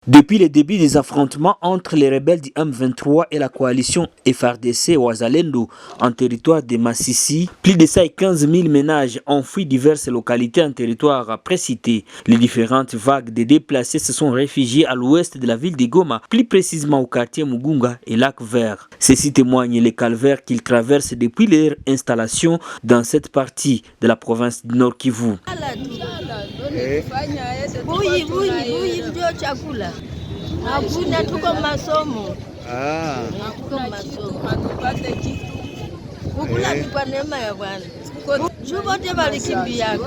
Depuis le début des affrontements entre les rebelles du M23 et la coalition FARDC Wazalendo en territoire de Masisi, plus de 15 000 ménages ont fui diverses localités en territoire précité. Les différentes vagues de déplacés se sont réfugiés à l'ouest de la ville de Goma, plus précisément au quartier Mugunga et Lac Vert. Ceci témoigne les calvaires qu'ils traversent depuis leur installation dans cette partie de la province du Nord Kivu. Hakuna, tuko masomo. Kukula ni kwa neema ya Bwana. Wote walikimbia.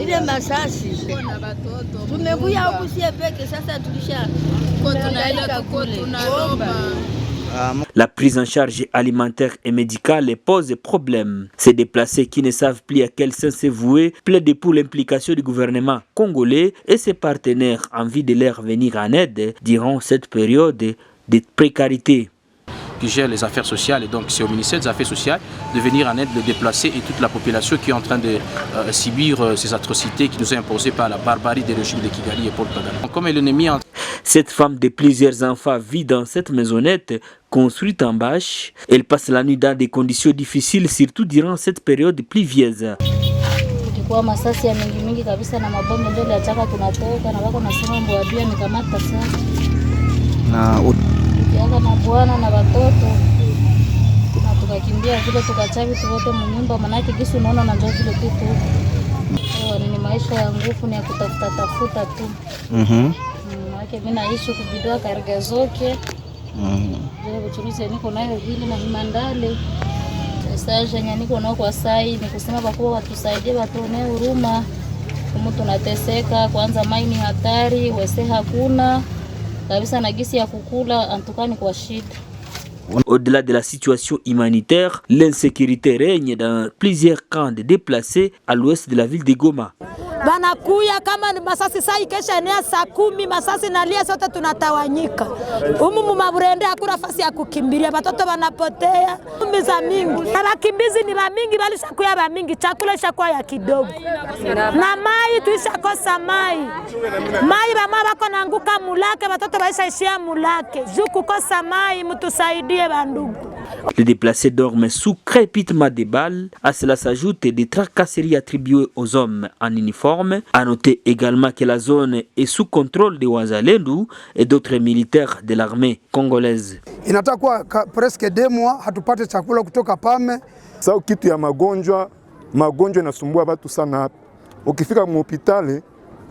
Ile Masasi. Tumekuja huku sie peke sasa tunaenda kule. La prise en charge alimentaire et médicale pose problème. Ces déplacés qui ne savent plus à quel sens se vouer plaident pour l'implication du gouvernement congolais et ses partenaires en vue de leur venir en aide durant cette période de précarité. Qui gère les affaires sociales, et donc c'est au ministère des Affaires sociales de venir en aide les déplacés et toute la population qui est en train de subir ces atrocités qui nous sont imposées par la barbarie des régimes de Kigali et Paul Kagame. Comme l'ennemi Cette femme de plusieurs enfants vit dans cette maisonnette construite en bâche. Elle passe la nuit dans des conditions difficiles, surtout durant cette période pluvieuse. Kwa masasi ya mingi kabisa na mabomu mbele ya chaka tunatoka na wako nasema mbwabia nikamata sana. Na ukianga na bwana na watoto na tukakimbia vile tukachavi tuwote mnyumba manake kisi unaona na njoo vile kitu. Ni maisha ya nguvu ni ya kutafuta tu. Manake mimi naishi kubidwa karga zote. Leo tulize niko nayo vile na himandale. Sasa niko nao kwa sai ni kusema bakuu watusaidie watuone huruma. Kama tunateseka kwanza mai ni hatari, wese hakuna. Kabisa na gisi ya kukula antukani kwa shida. Au-delà de la situation humanitaire, l'insécurité règne dans plusieurs camps de déplacés à l'ouest de la ville de Goma. Banakuya kama ni masasi saa ikesha enea saa 10 masasi nalia sote tunatawanyika. Mu maburende hakuna nafasi ya kukimbilia, watoto wanapotea. Miza mingi. Na wakimbizi ni mingi balishakuya mingi, chakula shakuwa ya kidogo. Na mai tuishakosa mai. Mai bama bako naanguka mulake, watoto baishaishia mulake. Juu kukosa mai mtusaidie bandugu. Les déplacés dorment sous crépitement des balles. À cela s'ajoutent des tracasseries attribuées aux hommes en uniforme. À noter également que la zone est sous contrôle de Wazalendo et d'autres militaires de l'armée congolaise. Inatakuwa presque 2 mois hatupate chakula kutoka PAME. Sasa kitu ya magonjwa inasumbua watu sana hapa. Ukifika mu hospitali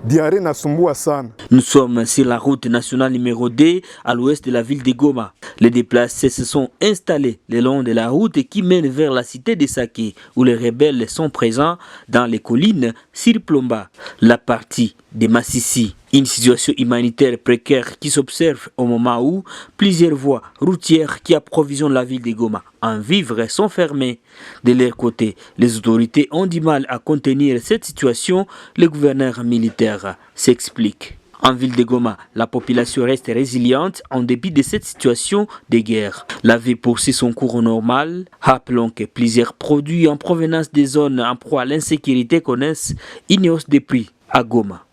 diarrhée nasumbua sana. Nous sommes sur la route nationale numéro 2 à l'ouest de la ville de Goma. Les déplacés se sont installés le long de la route qui mène vers la cité de Saké, où les rebelles sont présents dans les collines sur Plomba, la partie de Masisi. Une situation humanitaire précaire qui s'observe au moment où plusieurs voies routières qui approvisionnent la ville de Goma en vivres sont fermées. De leur côté, les autorités ont du mal à contenir cette situation. Le gouverneur militaire s'explique. En ville de Goma, la population reste résiliente en dépit de cette situation de guerre. La vie poursuit son cours normal. Rappelons que plusieurs produits en provenance des zones en proie à l'insécurité connaissent une hausse des prix à Goma.